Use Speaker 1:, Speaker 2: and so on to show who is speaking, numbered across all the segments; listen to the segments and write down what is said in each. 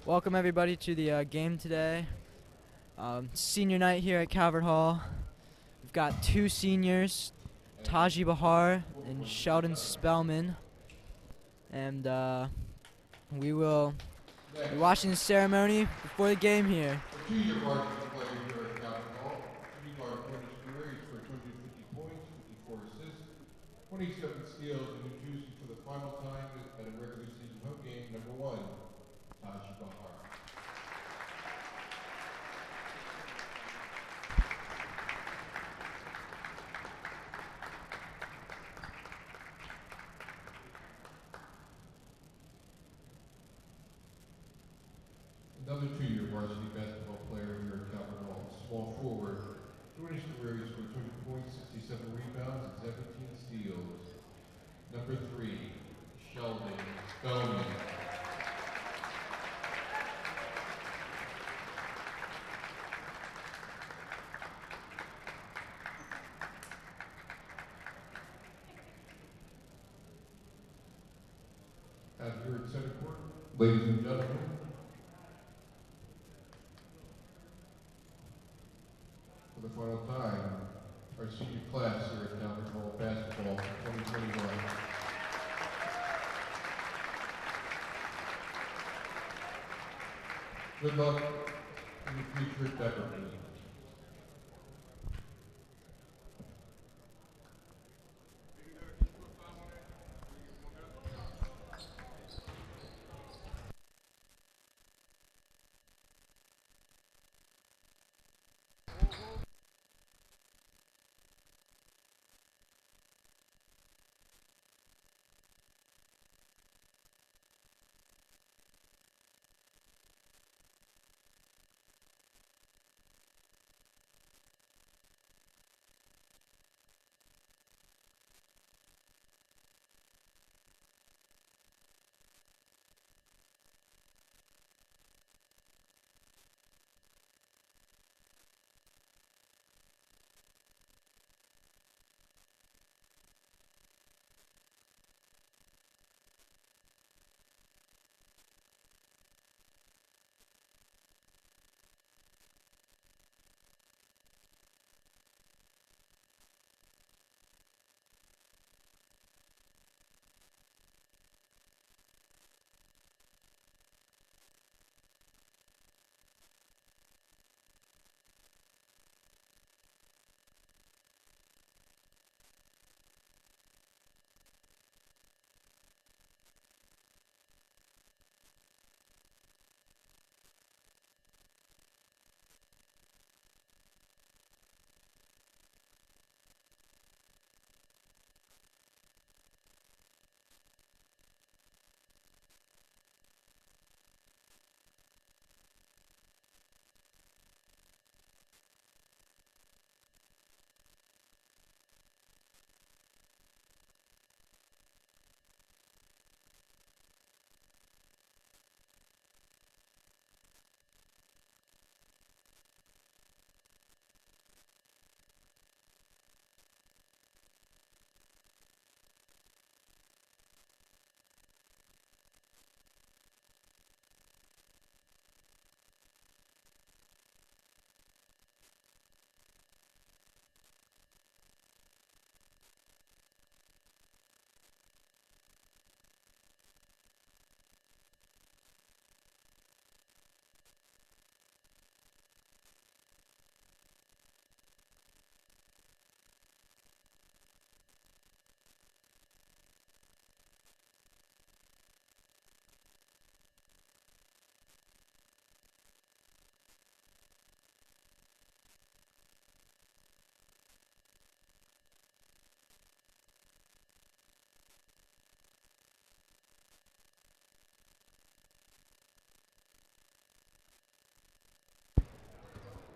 Speaker 1: Welcome everybody to the game today. Senior night here at Calvert Hall. We've got two seniors, Taji Bahar and Sheldon Spellman, and we will be watching the ceremony before the game here.
Speaker 2: Junior varsity player here at Calvert Hall. Junior guard Curtis Murray for 250 points, 54 assists, 27 steals, and introducing for the final time at a regular season home game, number 1, Taji Bahar. Another two-year varsity basketball player here at Calvert Hall, small forward, Curtis Murray for 20 points, 67 rebounds, and 17 steals. Number 3, Sheldon Spellman. Out here at center court, ladies and gentlemen, for the final time, our senior class here at Calvert Hall Basketball for 2021. Good luck in your future endeavors.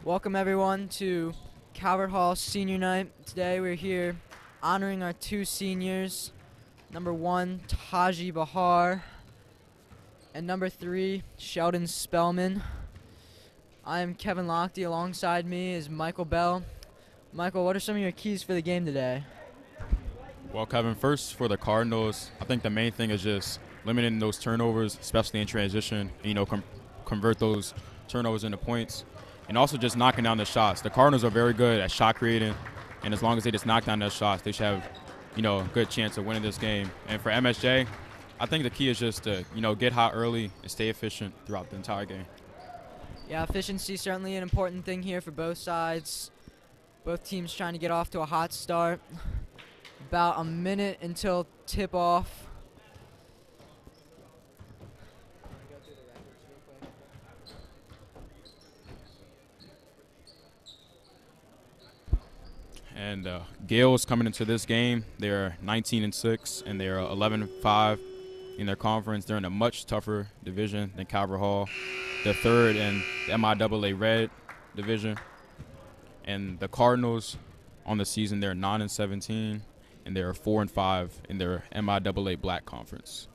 Speaker 1: Welcome everyone to Calvert Hall Senior Night. Today we're here honoring our two seniors, number 1, Taji Bahar, and number 3, Sheldon Spellman. I am Kevin Lochte. Alongside me is Michael Bell. Michael, what are some of your keys for the game today?
Speaker 3: Well, Kevin, first for the Cardinals, I think the main thing is just limiting those turnovers, especially in transition. convert those turnovers into points, and also just knocking down the shots. The Cardinals are very good at shot creating, and as long as they just knock down their shots, they should have, a good chance of winning this game. And for MSJ, I think the key is just to, get hot early and stay efficient throughout the entire game.
Speaker 1: Yeah, efficiency certainly an important thing here for both sides. Both teams trying to get off to a hot start. About a minute until tip-off.
Speaker 3: And Gale's coming into this game. They're 19-6, and they're 11-5 in their conference. They're in a much tougher division than Calvert Hall. They're third in the MIAA Red division. And the Cardinals on the season, they're 9-17, and they're 4-5 in their MIAA Black Conference.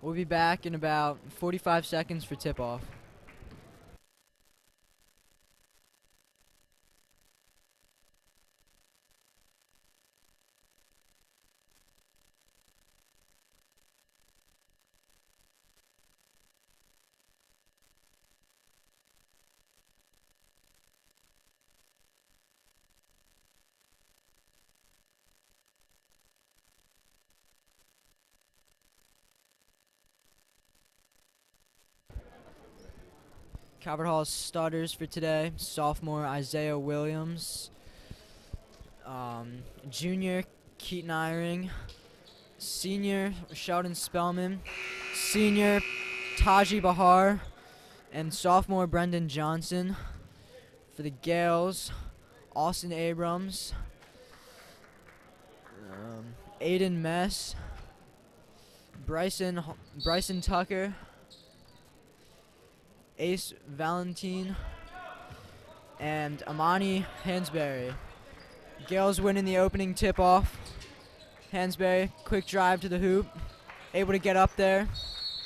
Speaker 1: We'll be back in about 45 seconds for tip-off. Calvert Hall's starters for today: sophomore Isaiah Williams, junior Keaton Eyring, senior Sheldon Spellman, senior Taji Bahar, and sophomore Brendan Johnson. For the Gales, Austin Abrams, Aiden Mess, Bryson Tucker, Ace Valentine, and Amani Hansberry. Gales winning the opening tip-off. Hansberry, quick drive to the hoop, able to get up there,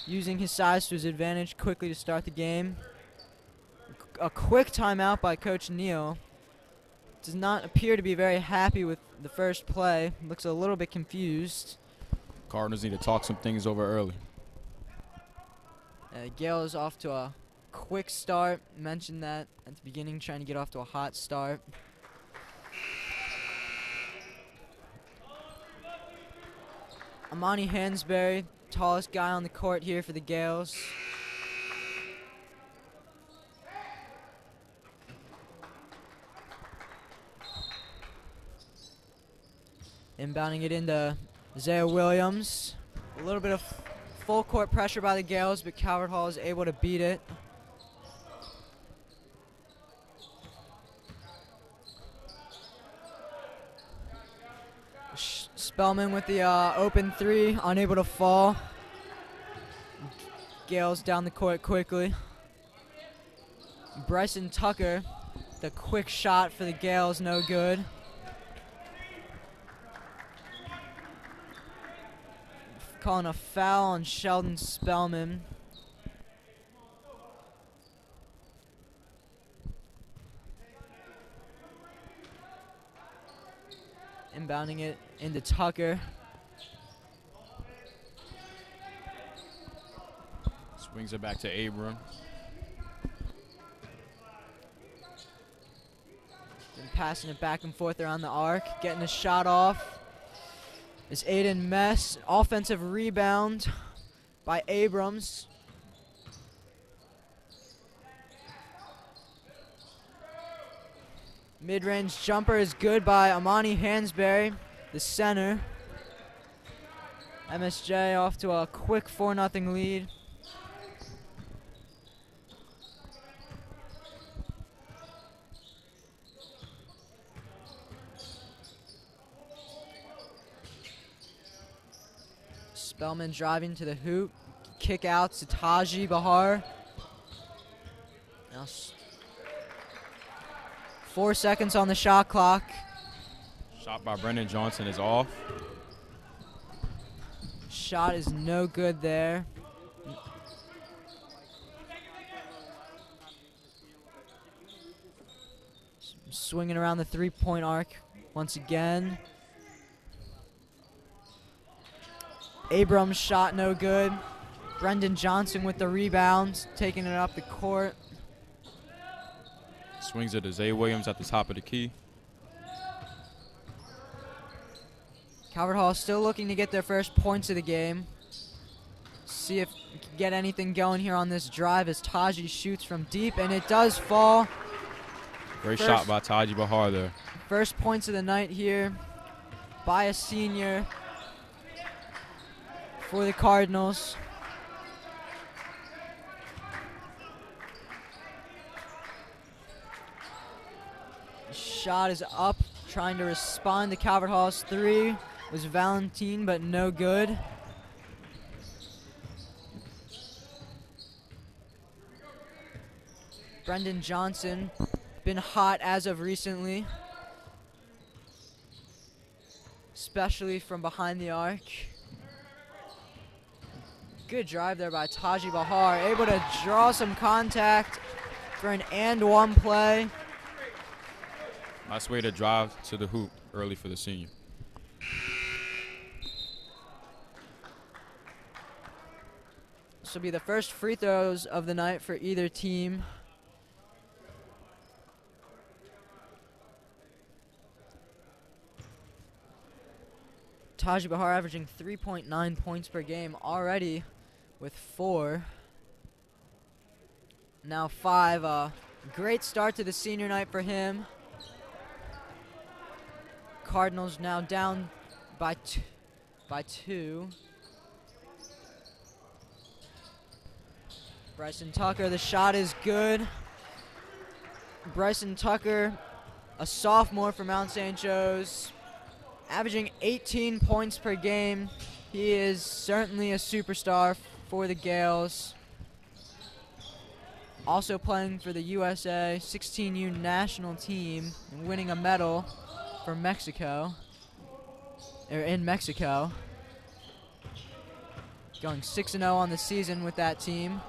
Speaker 1: using his size to his advantage quickly to start the game. A quick timeout by Coach Neal. Does not appear to be very happy with the first play. Looks a little bit confused.
Speaker 3: Cardinals need to talk some things over early.
Speaker 1: Gale is off to a quick start. Mentioned that at the beginning, trying to get off to a hot start. Amani Hansberry, tallest guy on the court here for the Gales. Inbounding it into Isaiah Williams. A little bit of full court pressure by the Gales, but Calvert Hall is able to beat it. Spellman with the open three, unable to fall. Gales down the court quickly. Bryson Tucker, the quick shot for the Gales, no good. Calling a foul on Sheldon Spellman. Inbounding it into Tucker.
Speaker 3: Swings it back to Abram.
Speaker 1: Then passing it back and forth around the arc. Getting a shot off is Aiden Mess. Offensive rebound by Abrams. Mid-range jumper is good by Amani Hansberry, the center. MSJ off to a quick 4-0 lead. Spellman driving to the hoop. Kick out to Taji Bahar. Now 4 seconds on the shot clock.
Speaker 3: Shot by Brendan Johnson is off.
Speaker 1: Shot is no good there. Swinging around the three-point arc once again. Abrams' shot no good. Brendan Johnson with the rebound, taking it up the court.
Speaker 3: Swings it to Zay Williams at the top of the key.
Speaker 1: Calvert Hall still looking to get their first points of the game. See if we can get anything going here on this drive as Taji shoots from deep, and it does fall.
Speaker 3: Great shot by Taji Bahar there.
Speaker 1: First points of the night here by a senior for the Cardinals. Shot is up, trying to respond to Calvert Hall's three. Was Valentine, but no good. Brendan Johnson, been hot as of recently, especially from behind the arc. Good drive there by Taji Bahar, able to draw some contact for an and-one play.
Speaker 3: Nice way to drive to the hoop early for the senior.
Speaker 1: This will be the first free throws of the night for either team. Taji Bahar averaging 3.9 points per game already with 4. Now 5. Great start to the senior night for him. Cardinals now down by 2. Bryson Tucker, the shot is good. Bryson Tucker, a sophomore from Mount St. Joe's, averaging 18 points per game. He is certainly a superstar for the Gales. Also playing for the USA 16U national team and winning a medal for Mexico, or in Mexico. Going 6-0 on the season with that team.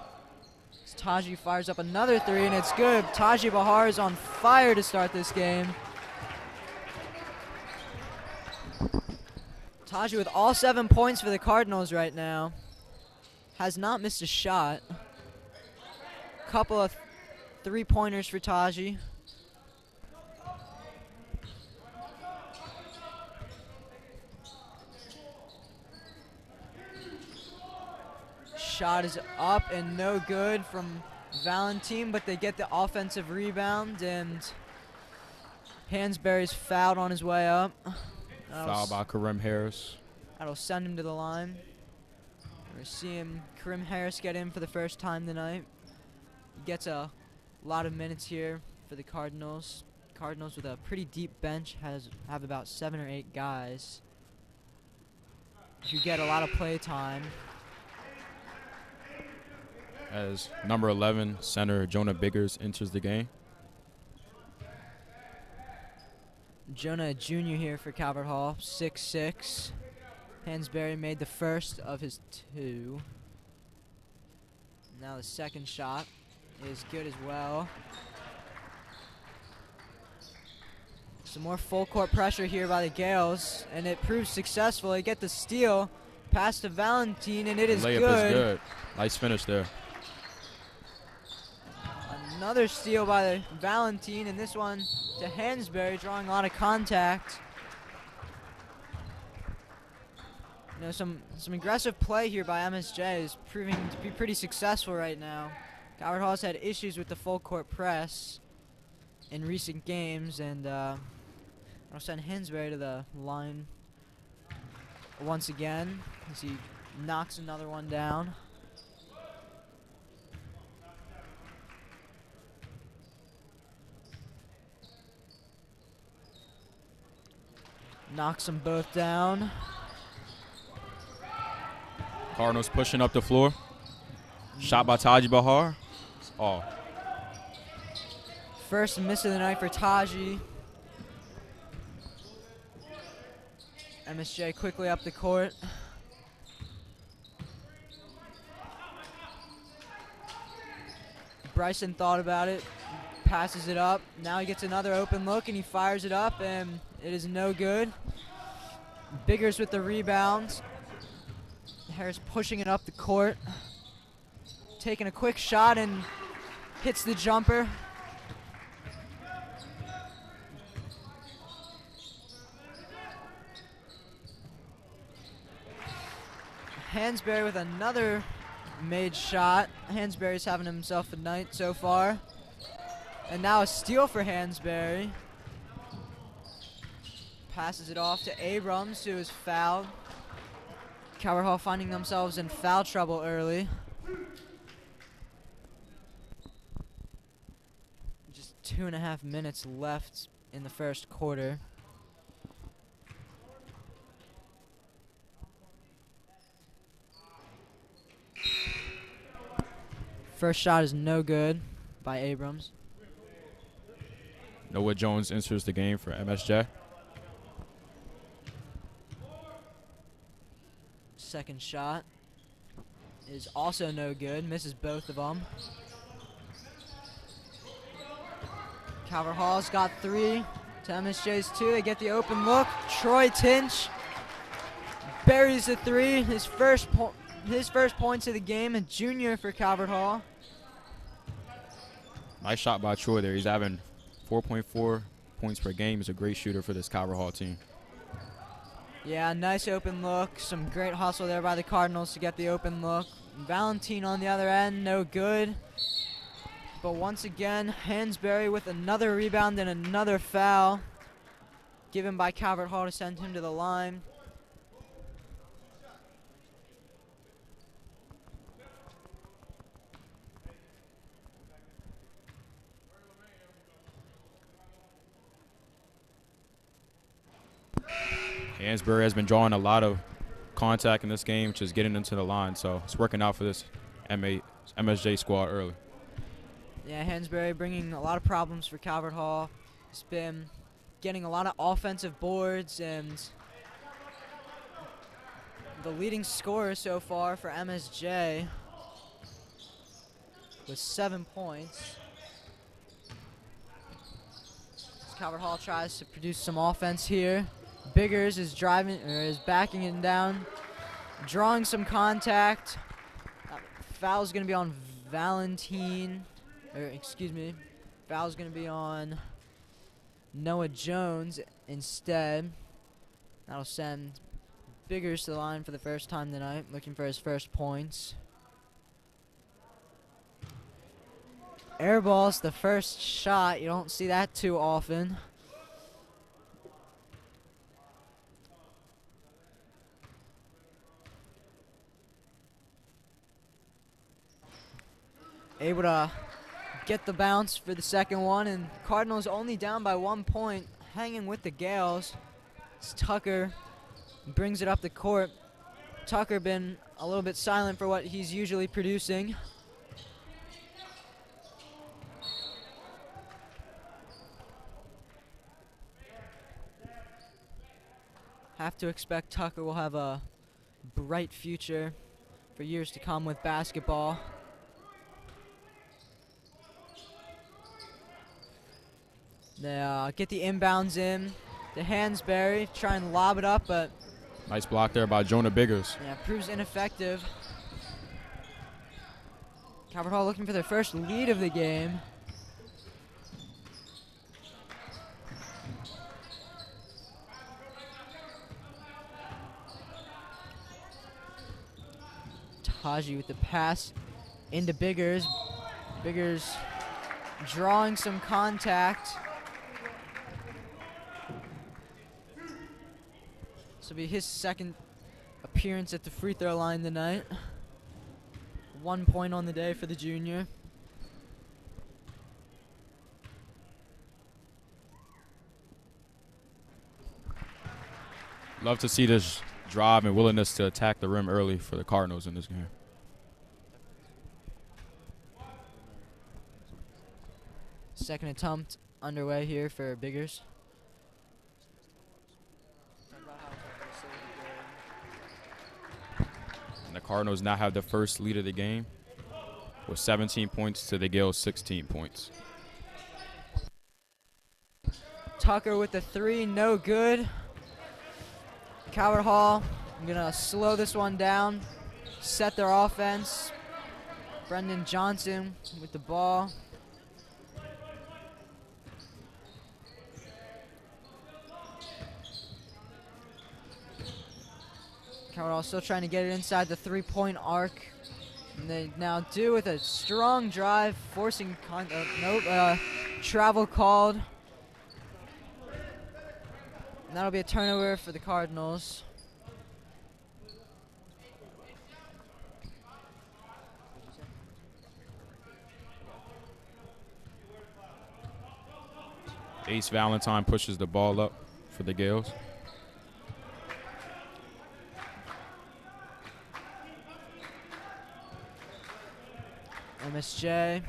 Speaker 1: As Taji fires up another 3 and it's good. Taji Bahar is on fire to start this game. Taji with all 7 points for the Cardinals right now. Has not missed a shot. Couple of 3-pointers for Taji. Shot is up and no good from Valentine, but they get the offensive rebound, and Hansberry's fouled on his way up.
Speaker 3: Foul by Kareem Harris.
Speaker 1: That'll send him to the line. We're seeing Kareem Harris get in for the first time tonight. He gets a lot of minutes here for the Cardinals. Cardinals with a pretty deep bench have about 7 or 8 guys who get a lot of play time.
Speaker 3: As number 11 center Jonah Biggers enters the game.
Speaker 1: Jonah, a junior here for Calvert Hall, 6'6". Hansberry made the first of his 2. Now the second shot is good as well. Some more full court pressure here by the Gales, and it proves successful. They get the steal, pass to Valentine, and it is good.
Speaker 3: Layup is good. Nice finish there.
Speaker 1: Another steal by Valentine, and this one to Hansberry, drawing a lot of contact. You know, some aggressive play here by MSJ is proving to be pretty successful right now. Calvert Hall's had issues with the full court press in recent games, and I'll send Hansberry to the line once again as he knocks another one down. Knocks them both down.
Speaker 3: Cardinals pushing up the floor. Shot by Taji Bahar. Oh.
Speaker 1: First miss of the night for Taji. MSJ quickly up the court. Bryson thought about it, passes it up. Now he gets another open look and he fires it up, and it is no good. Biggers with the rebound. Harris pushing it up the court. Taking a quick shot and hits the jumper. Hansberry with another made shot. Hansberry's having himself a night so far. And now a steal for Hansberry. Passes it off to Abrams, who is fouled. Calvert Hall finding themselves in foul trouble early. Just 2.5 minutes left in the first quarter. First shot is no good by Abrams.
Speaker 3: Noah Jones enters the game for MSJ.
Speaker 1: Second shot is also no good. Misses both of them. Calvert Hall's got 3 to MSJ's 2. They get the open look. Troy Tinch buries the 3. His first points of the game. A junior for Calvert Hall.
Speaker 3: Nice shot by Troy there. He's having 4.4 points per game. He's a great shooter for this Calvert Hall team.
Speaker 1: Yeah, nice open look. Some great hustle there by the Cardinals to get the open look. Valentine on the other end, no good. But once again, Hansberry with another rebound and another foul given by Calvert Hall to send him to the line.
Speaker 3: Hansberry has been drawing a lot of contact in this game, just getting into the line. So it's working out for this MSJ squad early.
Speaker 1: Yeah, Hansberry bringing a lot of problems for Calvert Hall. He's been getting a lot of offensive boards, and the leading scorer so far for MSJ with 7 points. As Calvert Hall tries to produce some offense here. Biggers is backing it down, drawing some contact. Foul's gonna be on Valentine, foul's gonna be on Noah Jones instead. That'll send Biggers to the line for the first time tonight, looking for his first points. Airball's the first shot. You don't see that too often. Able to get the bounce for the second one, and Cardinals only down by 1 point, hanging with the Gales. It's Tucker brings it up the court. Tucker been a little bit silent for what he's usually producing. Have to expect Tucker will have a bright future for years to come with basketball. They get the inbounds in. The Hansberry try and lob it up, but
Speaker 3: Nice block there by Jonah Biggers.
Speaker 1: yeah, proves ineffective. Calvert Hall looking for their first lead of the game. Taji with the pass into Biggers. Biggers drawing some contact. This will be his second appearance at the free throw line tonight. 1 point on the day for the junior.
Speaker 3: Love to see this drive and willingness to attack the rim early for the Cardinals in this game.
Speaker 1: Second attempt underway here for Biggers.
Speaker 3: And the Cardinals now have the first lead of the game with 17 points to the Gales' 16 points.
Speaker 1: Tucker with the 3, no good. Calvert Hall I'm gonna slow this one down, set their offense. Brendan Johnson with the ball. Coward still trying to get it inside the three-point arc. And they now do with a strong drive, forcing travel called. And that'll be a turnover for the Cardinals.
Speaker 3: Ace Valentine pushes the ball up for the Gales.
Speaker 1: MSJ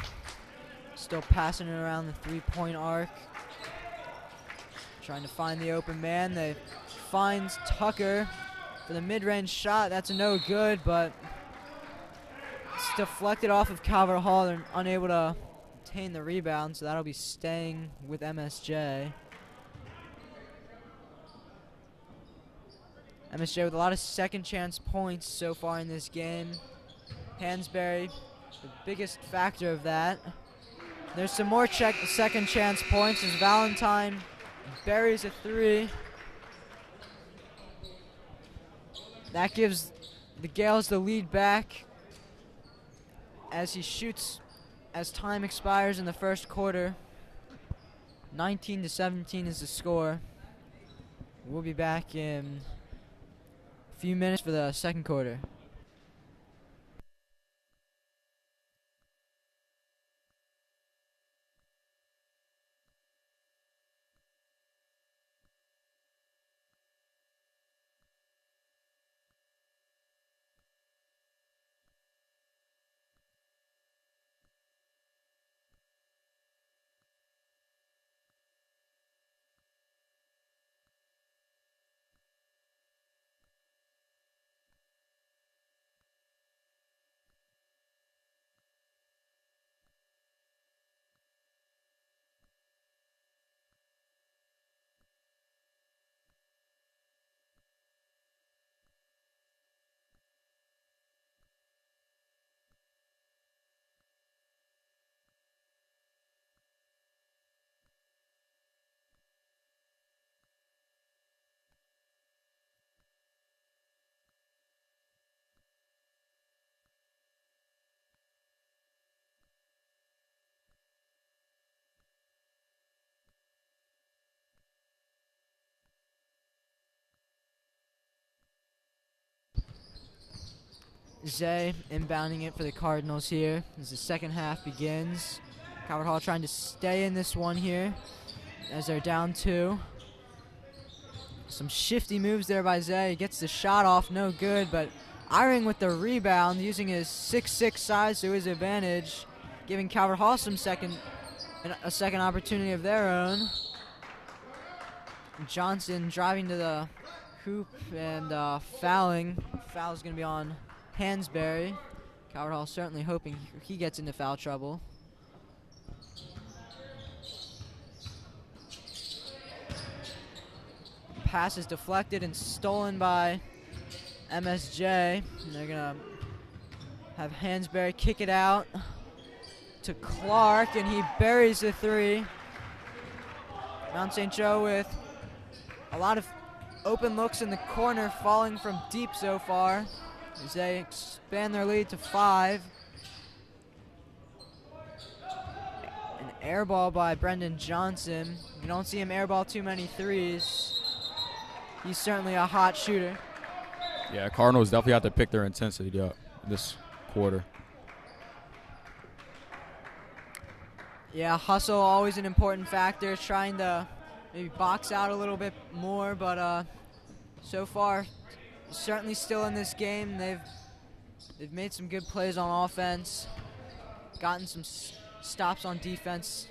Speaker 1: still passing it around the three-point arc. Trying to find the open man. They finds Tucker for the mid-range shot. That's a no good, but it's deflected off of Calvert Hall. They're unable to obtain the rebound, so that'll be staying with MSJ. MSJ with a lot of second chance points so far in this game. Hansberry, the biggest factor of that. There's some more second chance points as Valentine buries a three. That gives the Gales the lead back as he shoots as time expires in the first quarter. 19-17 is the score. We'll be back in a few minutes for the second quarter. Zay inbounding it for the Cardinals here as the second half begins. Calvert Hall trying to stay in this one here as they're down two. Some shifty moves there by Zay. Gets the shot off, no good, but Eyring with the rebound, using his 6'6" size to his advantage, giving Calvert Hall a second opportunity of their own. Johnson driving to the hoop and fouling. Foul's going to be on Hansberry. Calvert Hall certainly hoping he gets into foul trouble. Pass is deflected and stolen by MSJ. And they're going to have Hansberry kick it out to Clark, and he buries the three. Mount St. Joe with a lot of open looks in the corner, falling from deep so far as they expand their lead to 5. An air ball by Brendan Johnson. You don't see him airball too many threes. He's certainly a hot shooter.
Speaker 3: Yeah, Cardinals definitely have to pick their intensity up this quarter.
Speaker 1: Yeah, hustle always an important factor. Trying to maybe box out a little bit more, but so far, certainly still in this game. They've made some good plays on offense, gotten some stops on defense.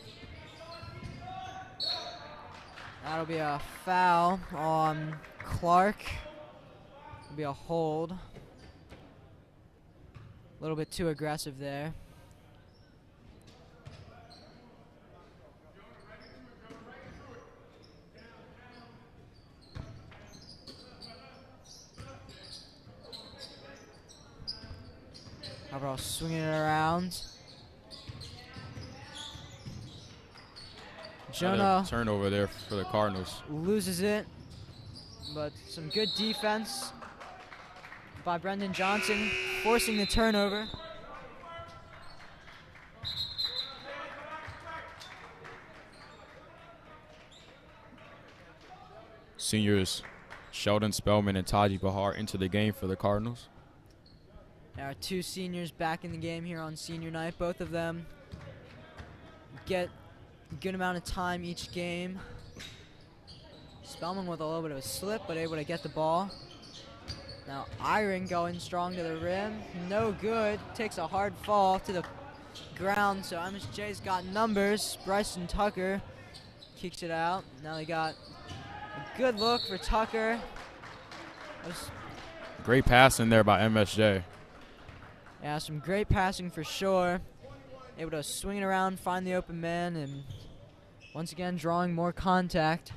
Speaker 1: That'll be a foul on Clark. It'll be a hold. A little bit too aggressive there. Calvert Hall swinging it around. Jonah
Speaker 3: turnover there for the Cardinals.
Speaker 1: loses it, but some good defense by Brendan Johnson, forcing the turnover.
Speaker 3: Seniors Sheldon Spellman and Taji Bahar into the game for the Cardinals.
Speaker 1: Our two seniors back in the game here on senior night. Both of them get a good amount of time each game. Spellman with a little bit of a slip, but able to get the ball. Now Iron going strong to the rim. No good. Takes a hard fall to the ground, so MSJ's got numbers. Bryson Tucker kicks it out. Now they got a good look for Tucker.
Speaker 3: Great pass in there by MSJ.
Speaker 1: Yeah, some great passing for sure. Able to swing it around, find the open man, and once again drawing more contact.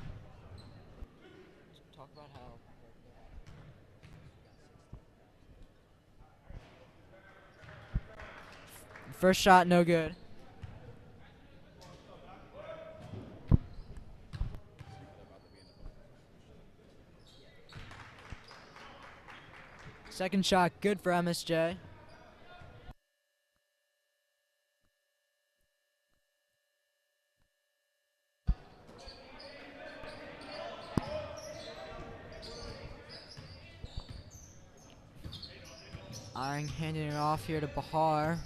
Speaker 1: Talk about how first shot, no good. Second shot, good for MSJ. Iron handing it off here to Bahar.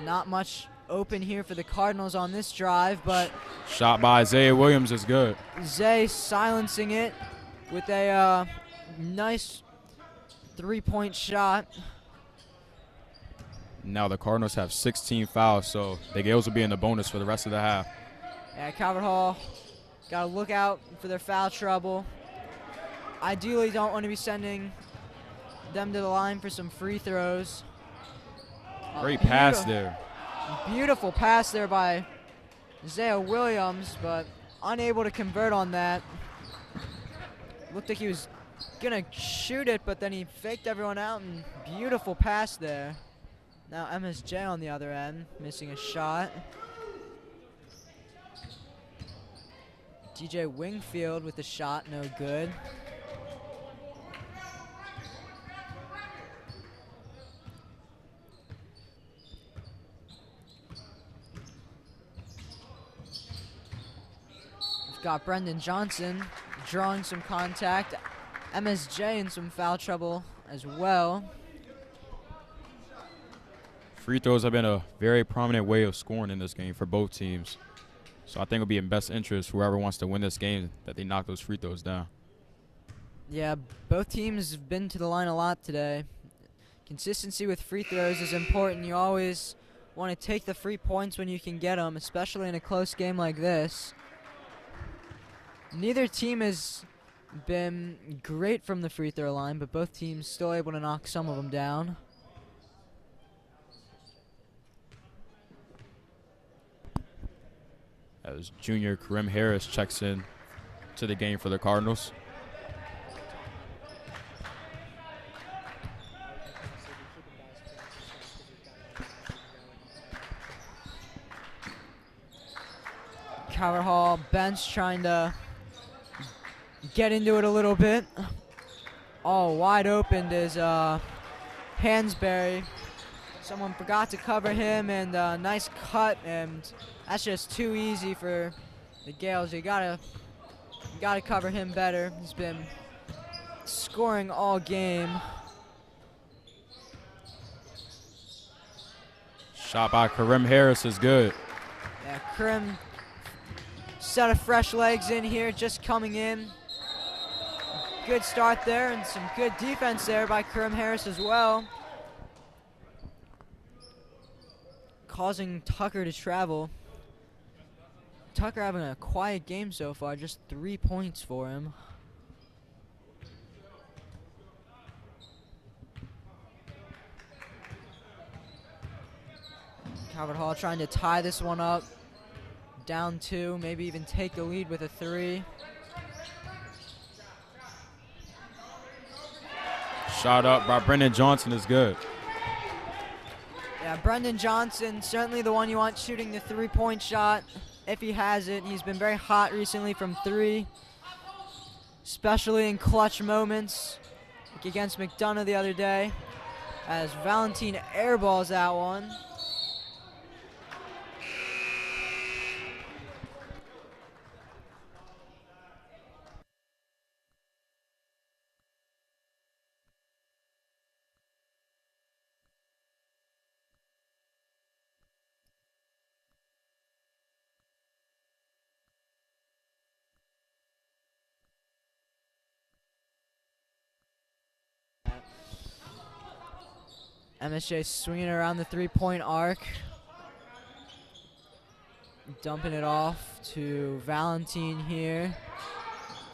Speaker 1: Not much open here for the Cardinals on this drive, but
Speaker 3: Shot by Isaiah Williams is good.
Speaker 1: Zay silencing it with a nice three-point shot.
Speaker 3: Now the Cardinals have 16 fouls, so the Gales will be in the bonus for the rest of the half.
Speaker 1: Yeah, Calvert Hall got to look out for their foul trouble. Ideally don't want to be sending them to the line for some free throws.
Speaker 3: Great pass there.
Speaker 1: Beautiful pass there by Isaiah Williams, but unable to convert on that. Looked like he was going to shoot it, but then he faked everyone out, and beautiful pass there. Now MSJ on the other end, missing a shot. DJ Wingfield with the shot, no good. We've got Brendan Johnson drawing some contact. MSJ in some foul trouble as well.
Speaker 3: Free throws have been a very prominent way of scoring in this game for both teams. So I think it'll be in best interest, whoever wants to win this game, that they knock those free throws down.
Speaker 1: Yeah, both teams have been to the line a lot today. Consistency with free throws is important. You always want to take the free points when you can get them, especially in a close game like this. Neither team has been great from the free throw line, but both teams still able to knock some of them down.
Speaker 3: As junior Kareem Harris checks in to the game for the Cardinals.
Speaker 1: Calvert Hall bench trying to get into it a little bit. All wide open is Hansberry. Someone forgot to cover him, and a nice cut, and that's just too easy for the Gales. You gotta cover him better. He's been scoring all game.
Speaker 3: Shot by Kareem Harris is good.
Speaker 1: Yeah, Kareem set of fresh legs in here, just coming in. Good start there, and some good defense there by Kareem Harris as well. Causing Tucker to travel. Tucker having a quiet game so far, just 3 points for him. Calvert Hall trying to tie this one up. Down 2, maybe even take the lead with a 3.
Speaker 3: Shot up by Brendan Johnson is good.
Speaker 1: Yeah, Brendan Johnson, certainly the one you want shooting the three-point shot if he has it. He's been very hot recently from three, especially in clutch moments, like against McDonough the other day, as Valentin airballs that one. MSJ swinging around the three-point arc. Dumping it off to Valentin here.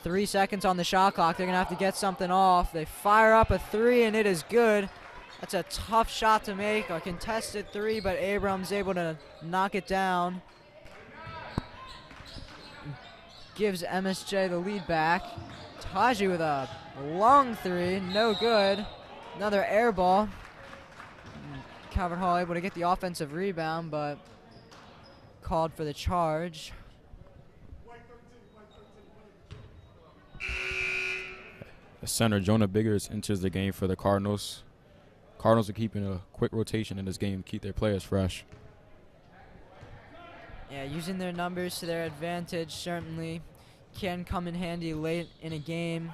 Speaker 1: 3 seconds on the shot clock. They're going to have to get something off. They fire up a three, and it is good. That's a tough shot to make. A contested three, but Abrams able to knock it down. Gives MSJ the lead back. Taji with a long three. No good. Another air ball. Calvert Hall able to get the offensive rebound, but called for the charge.
Speaker 3: The center, Jonah Biggers, enters the game for the Cardinals. Cardinals are keeping a quick rotation in this game to keep their players fresh.
Speaker 1: Yeah, using their numbers to their advantage certainly can come in handy late in a game.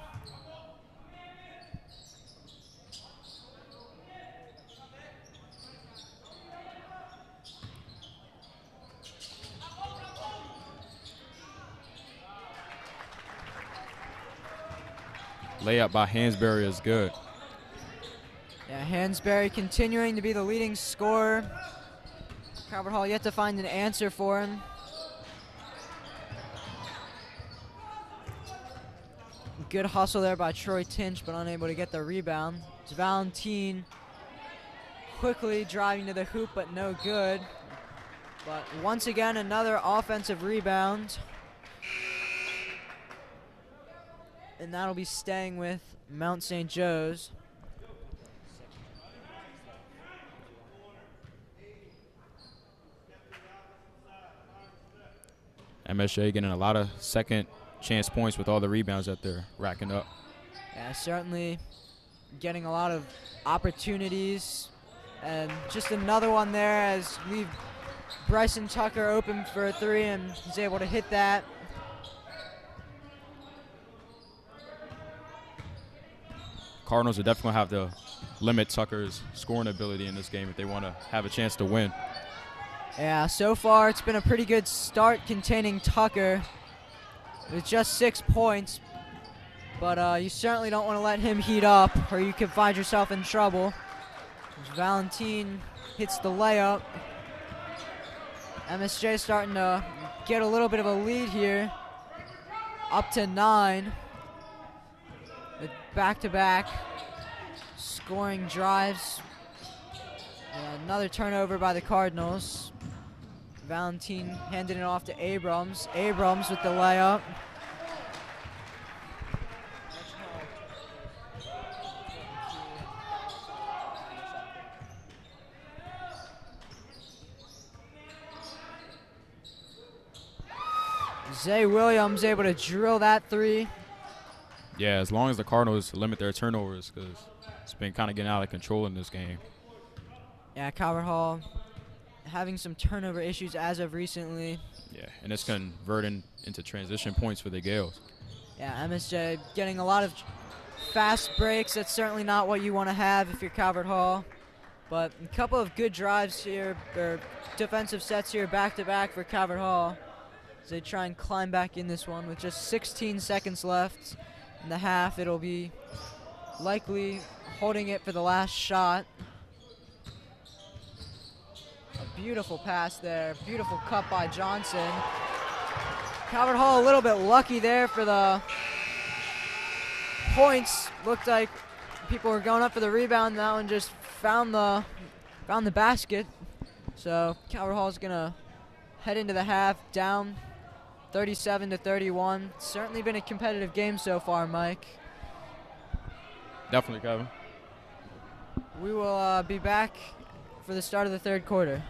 Speaker 3: Layup by Hansberry is good.
Speaker 1: Yeah, Hansberry continuing to be the leading scorer. Calvert Hall yet to find an answer for him. Good hustle there by Troy Tinch, but unable to get the rebound. It's Valentin quickly driving to the hoop, but no good. But once again, another offensive rebound. And that'll be staying with Mount St. Joe's.
Speaker 3: MSJ getting a lot of second chance points with all the rebounds that they're racking up.
Speaker 1: Yeah, certainly getting a lot of opportunities. And just another one there as leave Bryson Tucker open for a three, and he's able to hit that.
Speaker 3: Cardinals are definitely going to have to limit Tucker's scoring ability in this game if they want to have a chance to win.
Speaker 1: Yeah, so far it's been a pretty good start containing Tucker with just 6 points. But you certainly don't want to let him heat up, or you could find yourself in trouble. Valentin hits the layup. MSJ starting to get a little bit of a lead here. Up to 9. With back-to-back scoring drives. Another turnover by the Cardinals. Valentin handing it off to Abrams. Abrams with the layup. Zay Williams able to drill that three.
Speaker 3: Yeah, as long as the Cardinals limit their turnovers, because it's been kind of getting out of control in this game.
Speaker 1: Yeah, Calvert Hall having some turnover issues as of recently.
Speaker 3: Yeah, and it's converting into transition points for the Gales.
Speaker 1: Yeah, MSJ getting a lot of fast breaks. That's certainly not what you want to have if you're Calvert Hall. But a couple of good drives here, or defensive sets here back-to-back for Calvert Hall as they try and climb back in this one with just 16 seconds left in the half. It'll be likely holding it for the last shot. A beautiful pass there. Beautiful cut by Johnson. Calvert Hall a little bit lucky there for the points. Looked like people were going up for the rebound. That one just found the basket. So Calvert Hall is going to head into the half down 37-31. Certainly been a competitive game so far, Mike.
Speaker 3: Definitely, Kevin.
Speaker 1: We will be back for the start of the third quarter.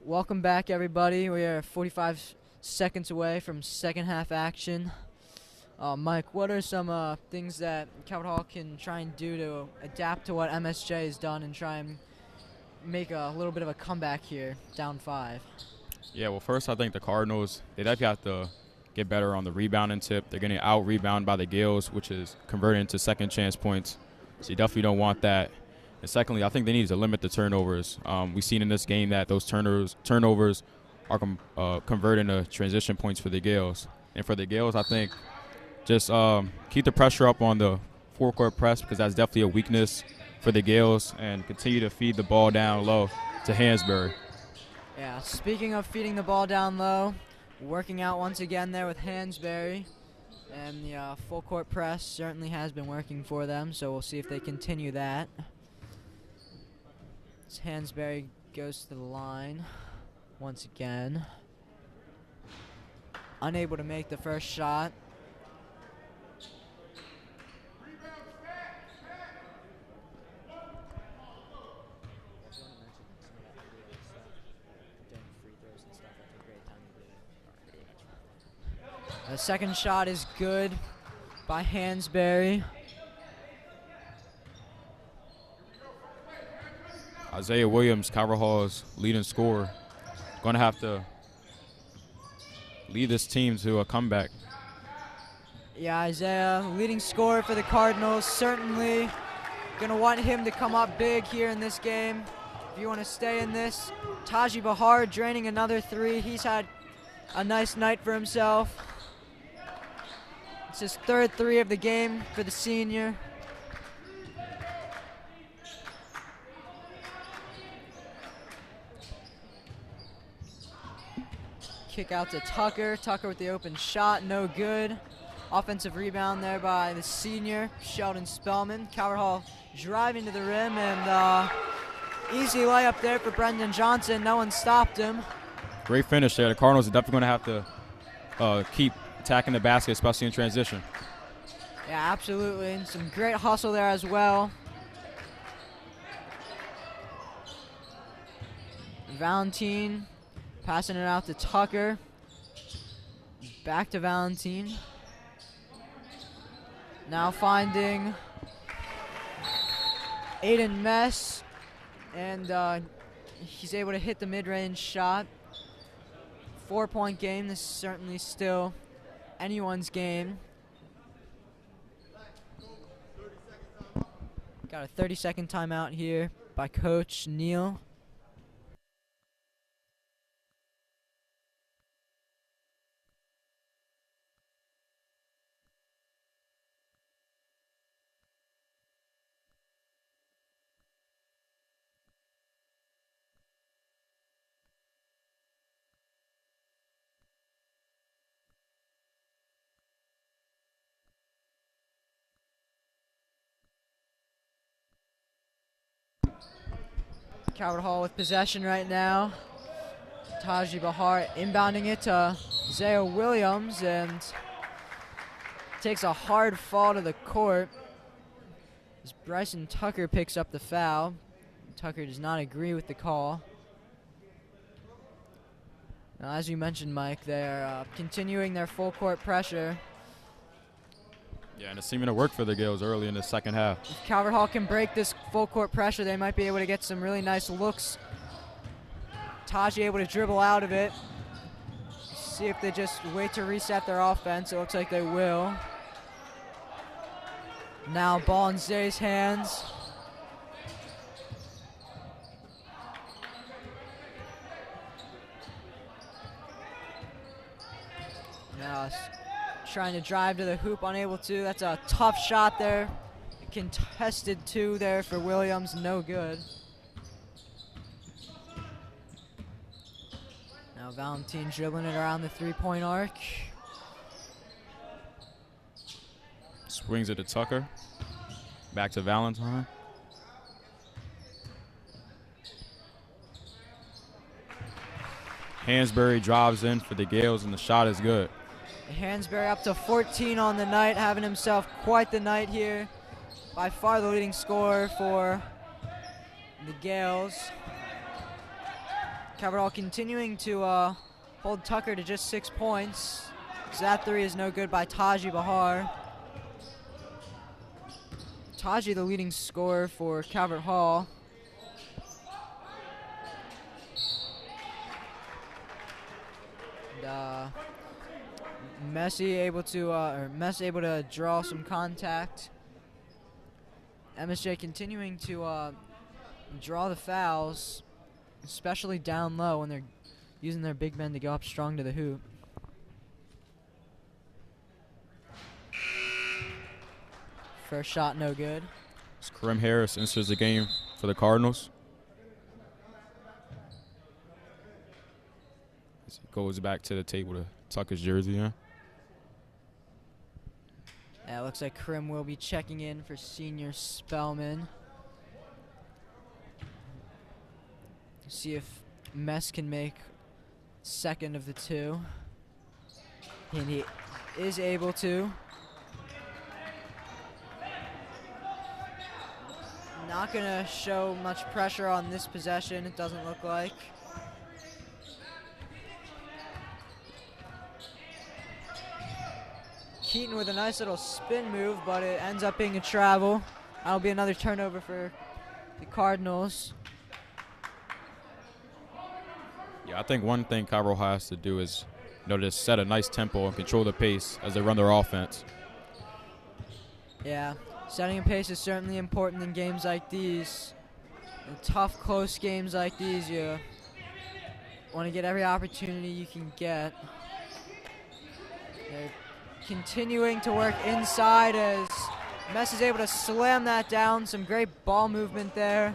Speaker 1: Welcome back, everybody. We are 45 seconds away from second half action. Mike, what are some things that Calvert Hall can try and do to adapt to what MSJ has done and try and make a little bit of a comeback here, down 5?
Speaker 3: Yeah, well, first I think the Cardinals, they definitely have to get better on the rebounding tip. They're getting out-rebounded by the Gales, which is converting into second chance points. So you definitely don't want that. And secondly, I think they need to limit the turnovers. We've seen in this game that those turnovers are converting to transition points for the Gales. And for the Gales, I think just keep the pressure up on the forecourt press, because that's definitely a weakness for the Gales, and continue to feed the ball down low to Hansberry.
Speaker 1: Yeah, speaking of feeding the ball down low, working out once again there with Hansberry. And the full court press certainly has been working for them, so we'll see if they continue that. As Hansberry goes to the line once again. Unable to make the first shot. The second shot is good by Hansberry.
Speaker 3: Isaiah Williams, Calvert Hall's leading scorer, going to have to lead this team to a comeback.
Speaker 1: Yeah, Isaiah, leading scorer for the Cardinals, certainly going to want him to come up big here in this game. If you want to stay in this, Taji Bahar draining another 3. He's had a nice night for himself. It's his third 3 of the game for the senior. Kick out to Tucker. Tucker with the open shot, no good. Offensive rebound there by the senior, Sheldon Spellman. Calvert Hall driving to the rim, and easy layup there for Brendan Johnson. No one stopped him.
Speaker 3: Great finish there. The Cardinals are definitely going to have to keep attacking the basket, especially in transition.
Speaker 1: Yeah, absolutely, and some great hustle there as well. Valentine passing it out to Tucker. Back to Valentine. Now finding Aiden Mess, and he's able to hit the mid-range shot. 4-point game. This is certainly still anyone's game. Got a 30-second timeout here by Coach Neal. Calvert Hall with possession right now. Taji Bahar inbounding it to Zaya Williams, and takes a hard fall to the court as Bryson Tucker picks up the foul. Tucker does not agree with the call. Now, as you mentioned, Mike, they're continuing their full court pressure.
Speaker 3: Yeah, and it's seeming to work for the Gales early in the second half.
Speaker 1: If Calvert Hall can break this full court pressure, they might be able to get some really nice looks. Taji able to dribble out of it. See if they just wait to reset their offense. It looks like they will. Now ball in Zay's hands. Now trying to drive to the hoop, unable to. That's a tough shot there. Contested 2 there for Williams, no good. Now Valentine dribbling it around the 3-point arc.
Speaker 3: Swings it to Tucker. Back to Valentine. Hansberry drives in for the Gales, and the shot is good.
Speaker 1: Hansberry up to 14 on the night, having himself quite the night here. By far the leading scorer for the Gales. Calvert Hall continuing to hold Tucker to just 6 points. So that three is no good by Taji Bahar. Taji, the leading scorer for Calvert Hall. And, Messi able to draw some contact. MSJ continuing to draw the fouls, especially down low when they're using their big men to go up strong to the hoop. First shot no good.
Speaker 3: As Kareem Harris enters the game for the Cardinals. As he goes back to the table to tuck his jersey in.
Speaker 1: Yeah, it looks like Kareem will be checking in for senior Spellman. See if Mess can make second of the two. And he is able to. Not gonna show much pressure on this possession, it doesn't look like. Keaton with a nice little spin move, but it ends up being a travel. That'll be another turnover for the Cardinals.
Speaker 3: Yeah, I think one thing Calvert Hall has to do is, just set a nice tempo and control the pace as they run their offense.
Speaker 1: Yeah, setting a pace is certainly important in games like these. In tough, close games like these, you want to get every opportunity you can get. They're continuing to work inside as Mess is able to slam that down. Some great ball movement there.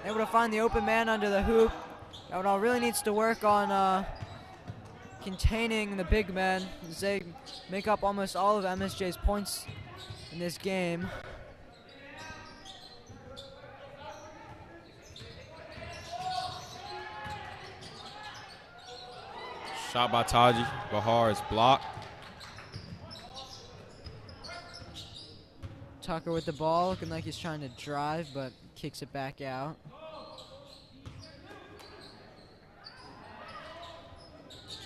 Speaker 1: Able to find the open man under the hoop. Calvert Hall really needs to work on containing the big men as they make up almost all of MSJ's points in this game.
Speaker 3: Shot by Taji Bahar is blocked.
Speaker 1: Tucker with the ball, looking like he's trying to drive, but kicks it back out.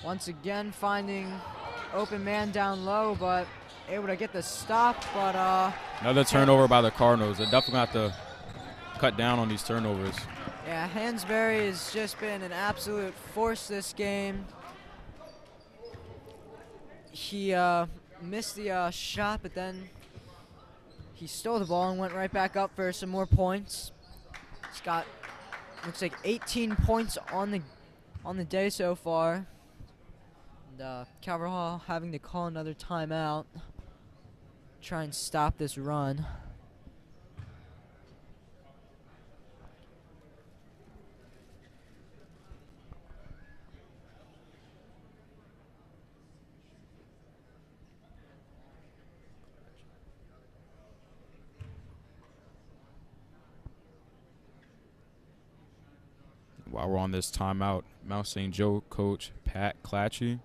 Speaker 1: Once again finding open man down low, but able to get the stop, but
Speaker 3: another turnover by the Cardinals. They definitely have to cut down on these turnovers.
Speaker 1: Yeah, Hansberry has just been an absolute force this game. He missed the shot, but then he stole the ball and went right back up for some more points. He's got, looks like 18 points on the day so far. And Calvert Hall having to call another timeout, try and stop this run.
Speaker 3: While we're on this timeout, Mount St. Joe coach Pat Clatchy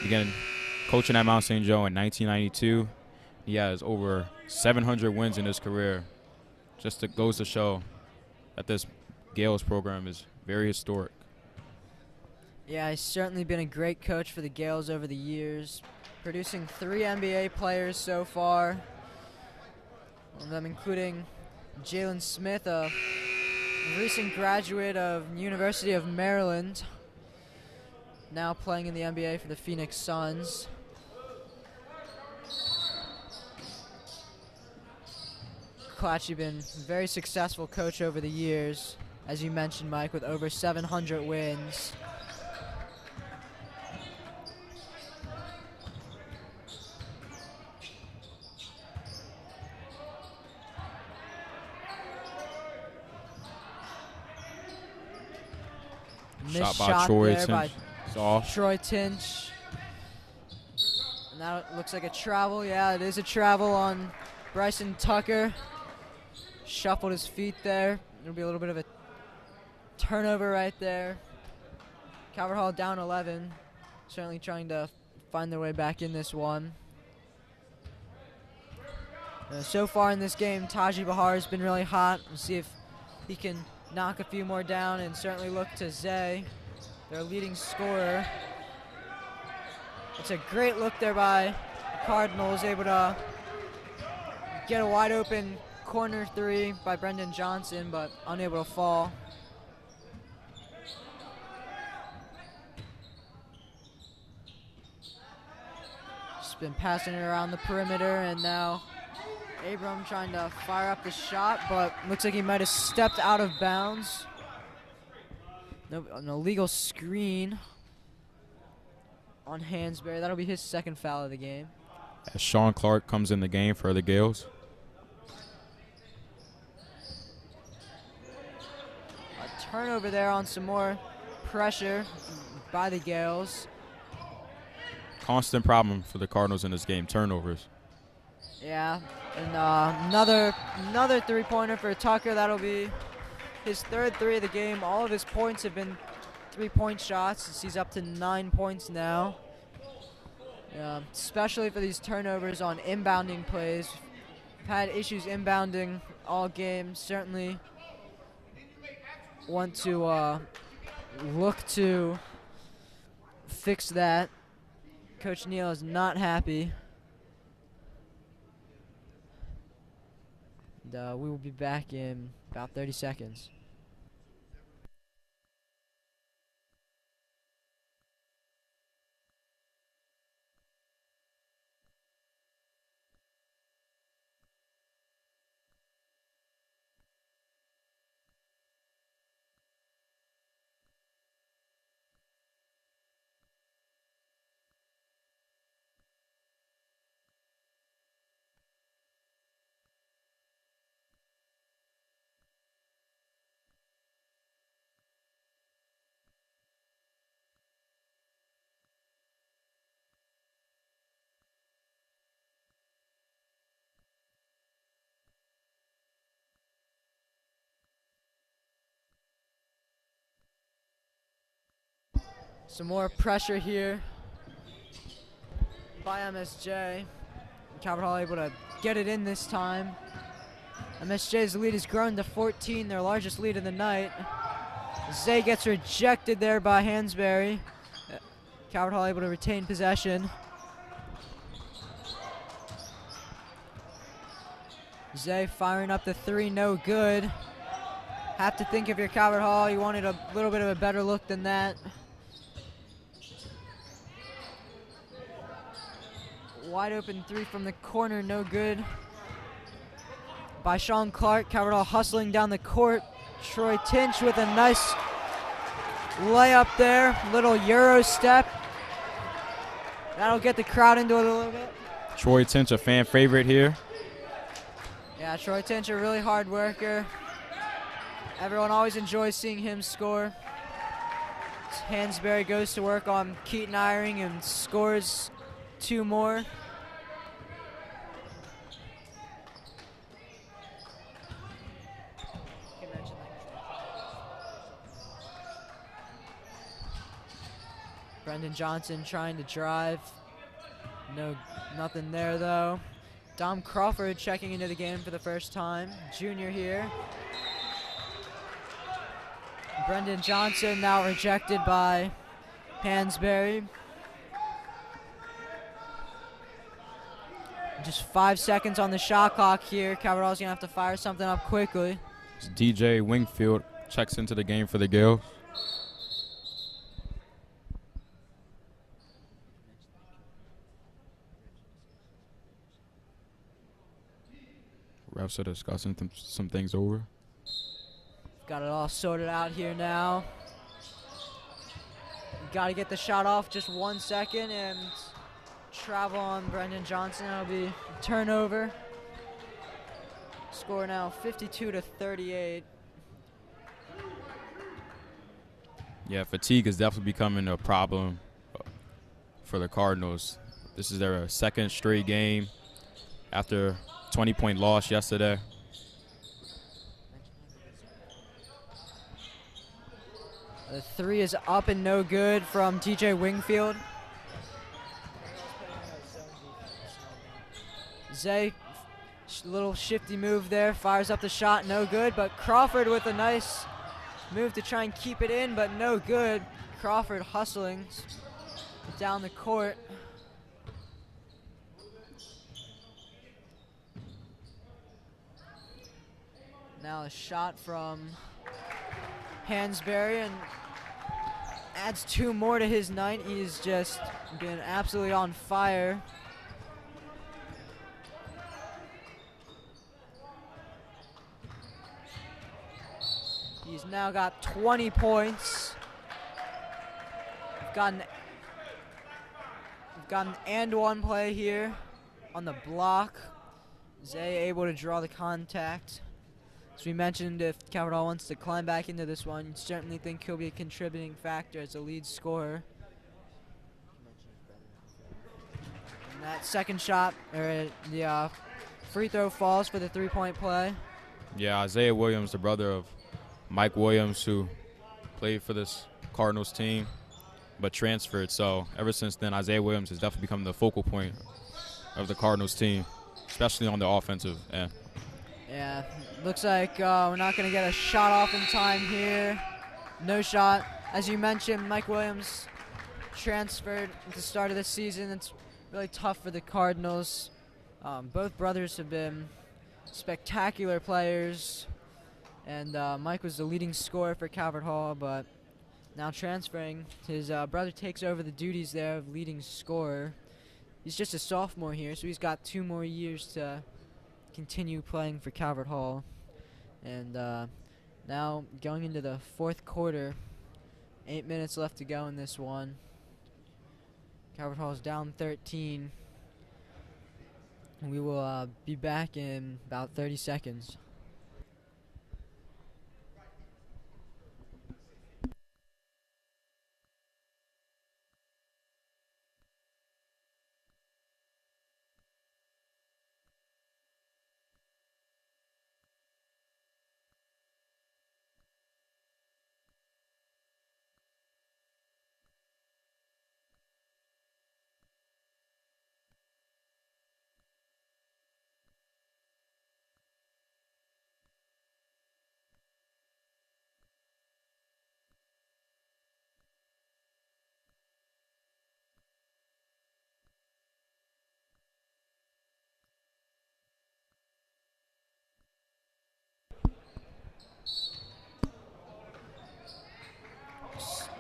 Speaker 3: began coaching at Mount St. Joe in 1992. He has over 700 wins in his career. Just goes to show that this Gales program is very historic.
Speaker 1: Yeah, he's certainly been a great coach for the Gales over the years, producing 3 NBA players so far. One of them including Jalen Smith, a recent graduate of University of Maryland, now playing in the NBA for the Phoenix Suns. Clatchy been a very successful coach over the years, as you mentioned, Mike, with over 700 wins.
Speaker 3: Shot by Troy
Speaker 1: there by
Speaker 3: Off.
Speaker 1: Troy Tinch. And that looks like a travel. Yeah, it is a travel on Bryson Tucker. Shuffled his feet there. It'll be a little bit of a turnover right there. Calvert Hall down 11. Certainly trying to find their way back in this one. So far in this game, Taji Bahar has been really hot. We'll see if he can knock a few more down, and certainly look to Zay their leading scorer. It's a great look there by the Cardinals, able to get a wide open corner three by Brendan Johnson, but unable to fall. Just been passing it around the perimeter, and now Abram trying to fire up the shot, but looks like he might have stepped out of bounds. No, an illegal screen on Hansberry. That'll be his second foul of the game.
Speaker 3: As Sean Clark comes in the game for the Gales.
Speaker 1: A turnover there on some more pressure by the Gales.
Speaker 3: Constant problem for the Cardinals in this game, turnovers.
Speaker 1: Yeah, and another three-pointer for Tucker. That'll be his third three of the game. All of his points have been three-point shots. He's up to 9 points now. Especially for these turnovers on inbounding plays. We've had issues inbounding all game. Certainly want to look to fix that. Coach Neal is not happy. And, we will be back in about 30 seconds. Some more pressure here by MSJ. Calvert Hall able to get it in this time. MSJ's lead has grown to 14, their largest lead of the night. Zay gets rejected there by Hansberry. Calvert Hall able to retain possession. Zay firing up the three, no good. Have to think if you're Calvert Hall, you wanted a little bit of a better look than that. Wide open three from the corner, no good. By Sean Clark, Calvert Hall hustling down the court. Troy Tinch with a nice layup there. Little Euro step. That'll get the crowd into it a little bit.
Speaker 3: Troy Tinch, a fan favorite here.
Speaker 1: Yeah, Troy Tinch, a really hard worker. Everyone always enjoys seeing him score. Hansberry goes to work on Keaton Eyring and scores two more. Brendan Johnson trying to drive. Nothing there though. Dom Crawford checking into the game for the first time. Junior here. Brendan Johnson now rejected by Hansberry. Just 5 seconds on the shot clock here. Calvert Hall's gonna have to fire something up quickly.
Speaker 3: DJ Wingfield checks into the game for the Gales. Refs are discussing some things over.
Speaker 1: Got it all sorted out here now. Got to get the shot off just 1 second and travel on Brendan Johnson. That'll be a turnover. Score now 52-38.
Speaker 3: Yeah, fatigue is definitely becoming a problem for the Cardinals. This is their second straight game after 20-point loss yesterday.
Speaker 1: The three is up and no good from DJ Wingfield. Zay, little shifty move there, fires up the shot, no good, but Crawford with a nice move to try and keep it in, but no good. Crawford hustling down the court. Now a shot from Hansberry, and adds 2 more to his night. He's just been absolutely on fire. He's now got 20 points. We've got an and one play here on the block. Zay able to draw the contact. As we mentioned, if Calvert Hall wants to climb back into this one, you certainly think he'll be a contributing factor as a lead scorer. And that second shot, or the free throw falls for the 3-point play.
Speaker 3: Yeah, Isaiah Williams, the brother of Mike Williams, who played for this Cardinals team but transferred. So ever since then, Isaiah Williams has definitely become the focal point of the Cardinals team, especially on the offensive end.
Speaker 1: Yeah, looks like we're not going to get a shot off in time here. No shot. As you mentioned, Mike Williams transferred at the start of the season. It's really tough for the Cardinals. Both brothers have been spectacular players, and Mike was the leading scorer for Calvert Hall, but now transferring, his brother takes over the duties there of leading scorer. He's just a sophomore here, so he's got 2 more years to continue playing for Calvert Hall. And now going into the 4th quarter, 8 minutes left to go in this one. Calvert Hall is down 13. We will be back in about 30 seconds.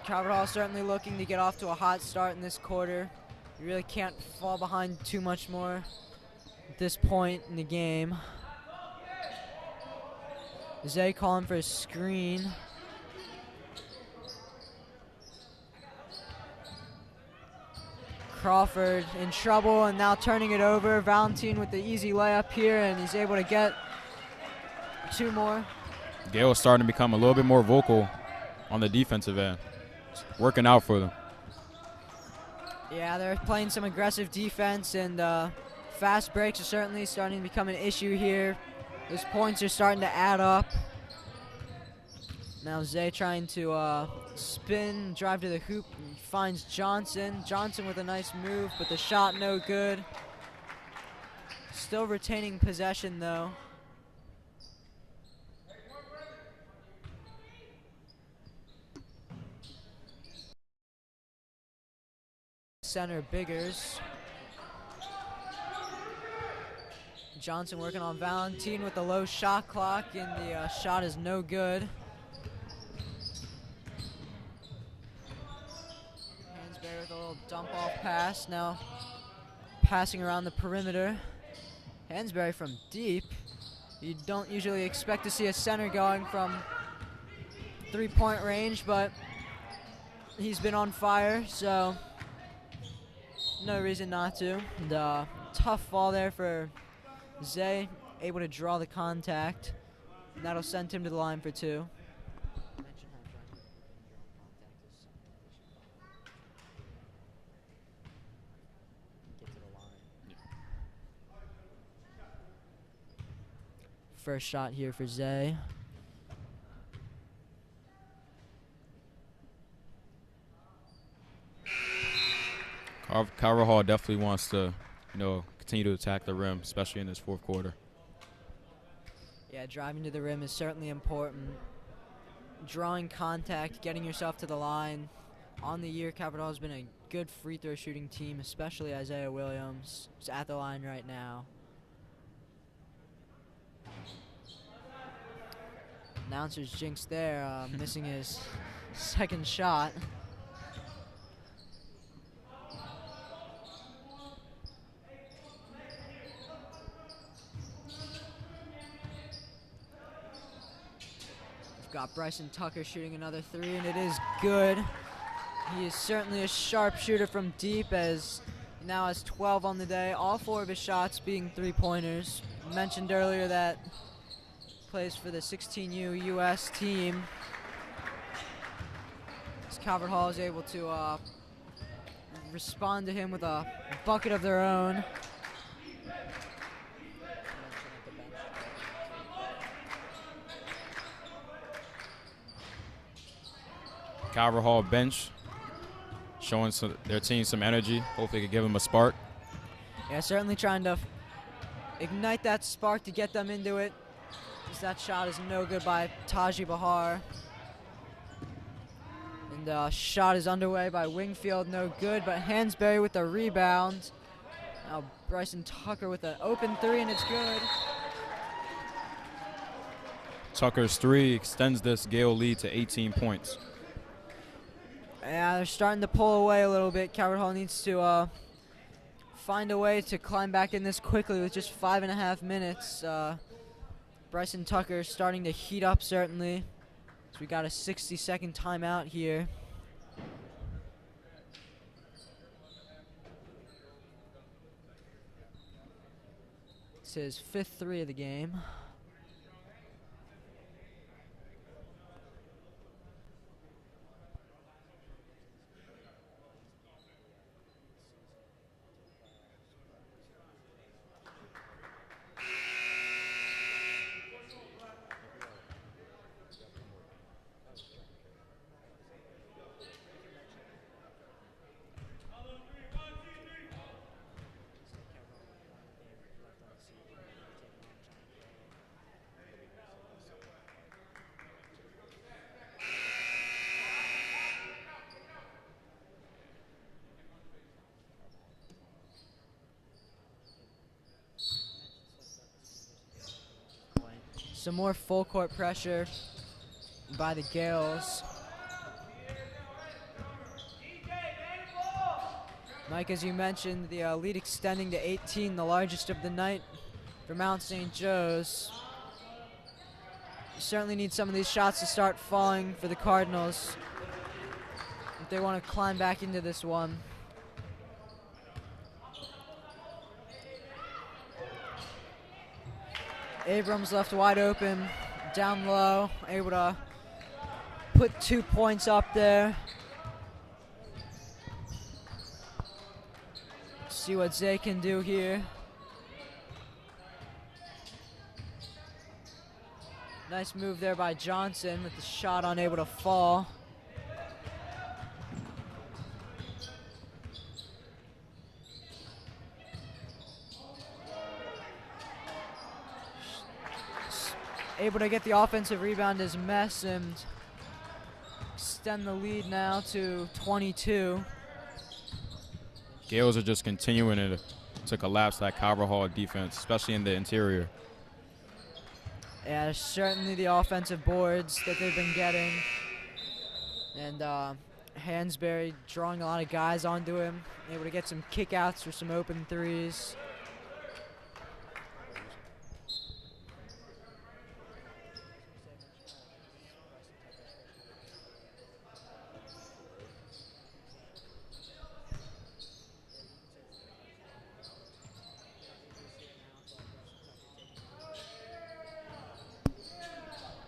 Speaker 1: Calvert Hall certainly looking to get off to a hot start in this quarter. You really can't fall behind too much more at this point in the game. Zay calling for a screen. Crawford in trouble and now turning it over. Valentin with the easy layup here, and he's able to get 2 more.
Speaker 3: Gale is starting to become a little bit more vocal on the defensive end. It's working out for them.
Speaker 1: Yeah, they're playing some aggressive defense, and fast breaks are certainly starting to become an issue here. Those points are starting to add up. Now Zay trying to spin, drive to the hoop, and finds Johnson. Johnson with a nice move, but the shot no good. Still retaining possession, though. Center Biggers. Johnson working on Valentin with the low shot clock, and the shot is no good. Hansberry with a little dump off pass, now passing around the perimeter. Hansberry from deep. You don't usually expect to see a center going from 3-point range, but he's been on fire, so no reason not to. And, tough fall there for Zay, able to draw the contact, and that'll send him to the line for 2. First shot here for Zay.
Speaker 3: Calvert Hall definitely wants to, continue to attack the rim, especially in this 4th quarter.
Speaker 1: Yeah, driving to the rim is certainly important. Drawing contact, getting yourself to the line, on the year, Calvert Hall has been a good free throw shooting team, especially Isaiah Williams, who's at the line right now. Announcer's jinx there, missing his second shot. We've got Bryson Tucker shooting another three, and it is good. He is certainly a sharp shooter from deep, as he now has 12 on the day, all 4 of his shots being three-pointers. Mentioned earlier that plays for the 16U US team. As Calvert Hall is able to respond to him with a bucket of their own.
Speaker 3: Calvert Hall bench showing their team some energy. Hopefully, they could give them a spark.
Speaker 1: Yeah, certainly trying to ignite that spark to get them into it. That shot is no good by Taji Bahar. And shot is underway by Wingfield, no good, but Hansberry with the rebound. Now Bryson Tucker with an open three, and it's good.
Speaker 3: Tucker's three extends this Gale lead to 18 points.
Speaker 1: Yeah, they're starting to pull away a little bit. Calvert Hall needs to find a way to climb back in this quickly with just 5.5 minutes. Bryson Tucker starting to heat up, certainly. So we got a 60-second timeout here. It's his 5th three of the game. Some more full court pressure by the Gales. Mike, as you mentioned, the lead extending to 18, the largest of the night for Mount St. Joe's. You certainly need some of these shots to start falling for the Cardinals if they want to climb back into this one. Abrams left wide open, down low, able to put 2 points up there. See what Zay can do here. Nice move there by Johnson with the shot unable to fall. Able to get the offensive rebound is Mess and extend the lead now to 22.
Speaker 3: Gales are just continuing to collapse that Calvert Hall defense, especially in the interior.
Speaker 1: Yeah, certainly the offensive boards that they've been getting. And Hansberry drawing a lot of guys onto him, able to get some kickouts for some open threes.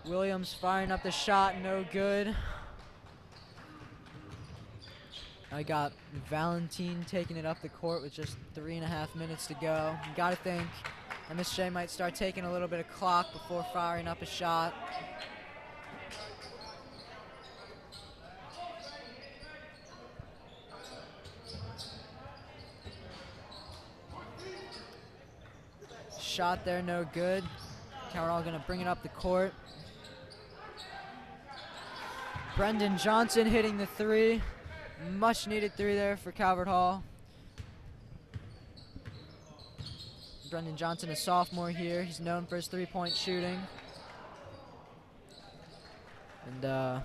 Speaker 1: Williams firing up the shot, no good. I got Valentine taking it up the court with just 3.5 minutes to go. You gotta think MSJ might start taking a little bit of clock before firing up a shot. Shot there, no good. Calvert Hall gonna bring it up the court. Brendan Johnson hitting the three. much needed three there for Calvert Hall. Brendan Johnson, a sophomore here. He's known for his three-point shooting. And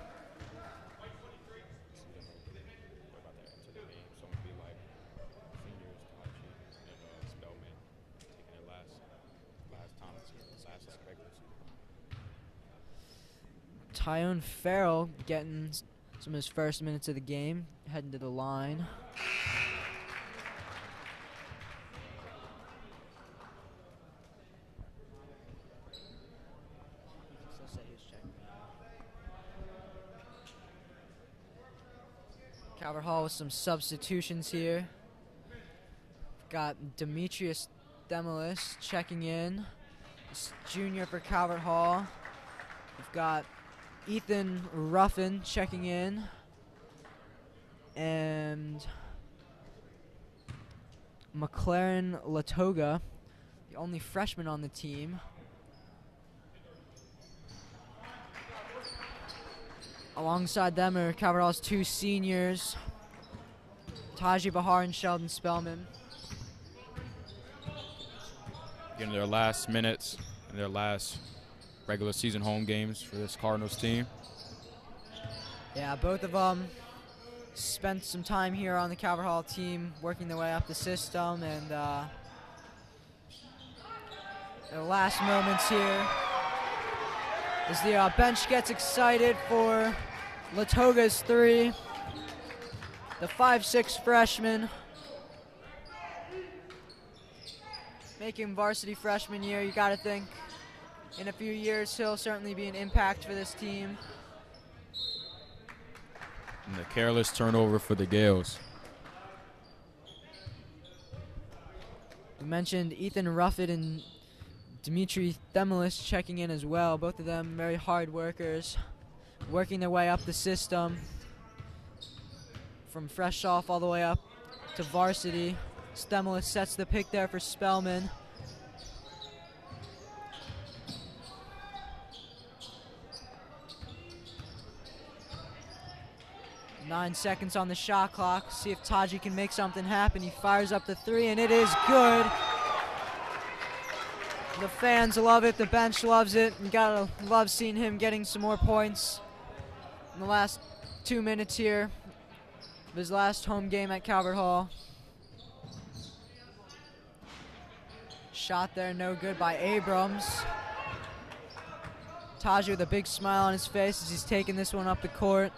Speaker 1: Tyone Farrell getting some of his first minutes of the game, heading to the line. Calvert Hall with some substitutions here. We've got Demetrius Demolis checking in. He's junior for Calvert Hall. We've got Ethan Ruffin checking in. And McLaren Latoga, the only freshman on the team. Alongside them are Calvert Hall's two seniors, Taji Bahar and Sheldon Spellman.
Speaker 3: Getting their last minutes and their last regular season home games for this Cardinals team.
Speaker 1: Yeah, both of them spent some time here on the Calvert Hall team, working their way up the system, and their last moments here as the bench gets excited for Latoga's three. The 5'6" freshman making varsity freshman year. You gotta think in a few years he'll certainly be an impact for this team.
Speaker 3: And the careless turnover for the Gales.
Speaker 1: We mentioned Ethan Ruffin and Dimitri Themelis checking in as well. Both of them very hard workers, working their way up the system from fresh off all the way up to varsity. Themelis sets the pick there for Spellman. Nine seconds on the shot clock. See if Taji can make something happen. He fires up the three, and it is good. The fans love it. The bench loves it. You gotta love seeing him getting some more points in the last 2 minutes here of his last home game at Calvert Hall. Shot there, no good by Abrams. Taji with a big smile on his face as he's taking this one up the court.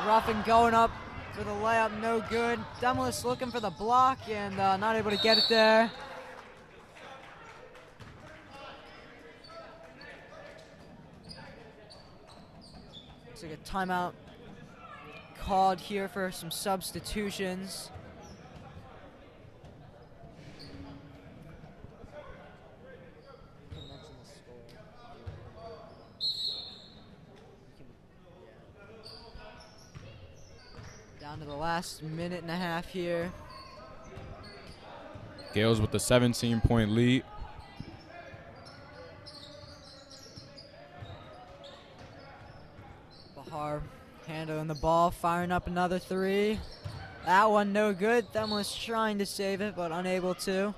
Speaker 1: Ruffin going up for the layup, no good. Demolis looking for the block and not able to get it there. Looks like a timeout called here for some substitutions. Down to the last minute and a half here.
Speaker 3: Gales with the 17-point lead.
Speaker 1: Bahar handling the ball, firing up another three. That one no good. Themelis trying to save it, but unable to.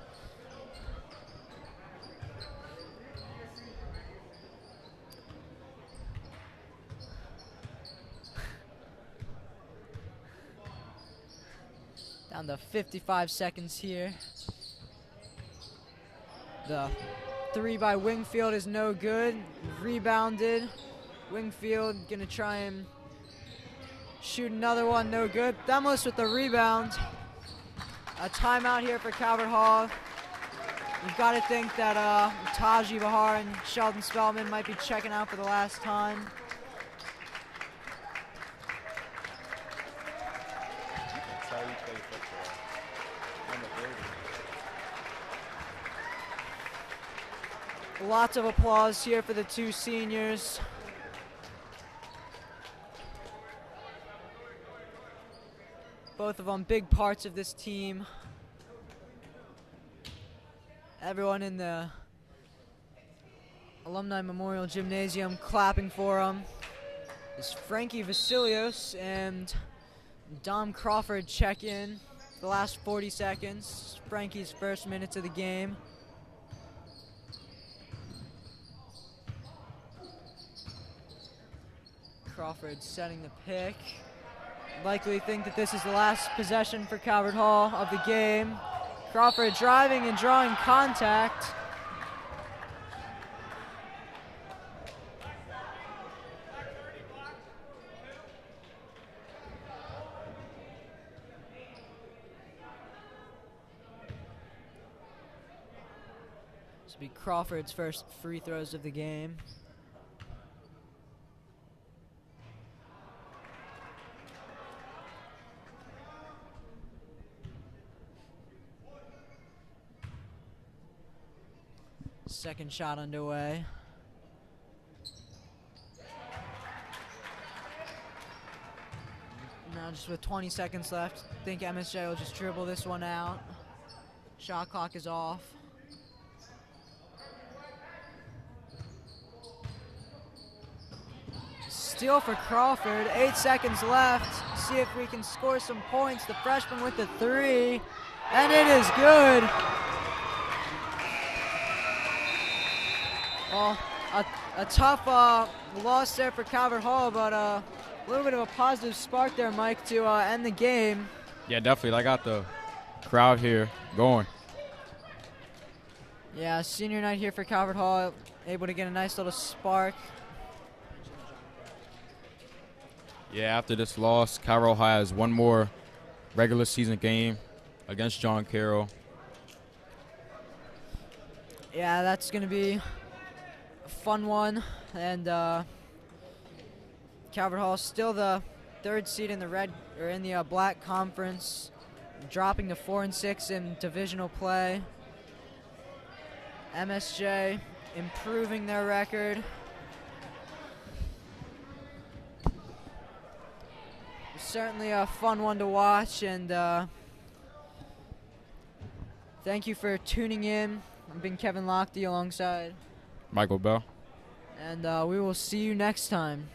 Speaker 1: Down to 55 seconds here. The three by Wingfield is no good. Rebounded. Wingfield gonna try and shoot another one, no good. Themelis with the rebound. A timeout here for Calvert Hall. You've got to think that Taji Bahar and Sheldon Spellman might be checking out for the last time. Lots of applause here for the two seniors. Both of them big parts of this team. Everyone in the Alumni Memorial Gymnasium clapping for him is Frankie Vasilios and Dom Crawford check in the last 40 seconds. Frankie's first minutes of the game. Crawford setting the pick. Likely think that this is the last possession for Calvert Hall of the game. Crawford driving and drawing contact. This will be Crawford's first free throws of the game. Second shot underway. Now just with 20 seconds left, I think MSJ will just dribble this one out. Shot clock is off. Steal for Crawford, 8 seconds left. See if we can score some points. The freshman with the three, and it is good. Well, a tough loss there for Calvert Hall, but a little bit of a positive spark there, Mike, to end the game.
Speaker 3: Yeah, definitely. I got the crowd here going.
Speaker 1: Yeah, senior night here for Calvert Hall, able to get a nice little spark.
Speaker 3: Yeah, after this loss, Calvert Hall has one more regular season game against John Carroll.
Speaker 1: Yeah, that's going to be a fun one, and Calvert Hall still the third seed in the black conference, dropping to 4-6 in divisional play. MSJ improving their record. Certainly a fun one to watch, and thank you for tuning in. I've been Kevin Lochte alongside
Speaker 3: Michael Bell.
Speaker 1: And we will see you next time.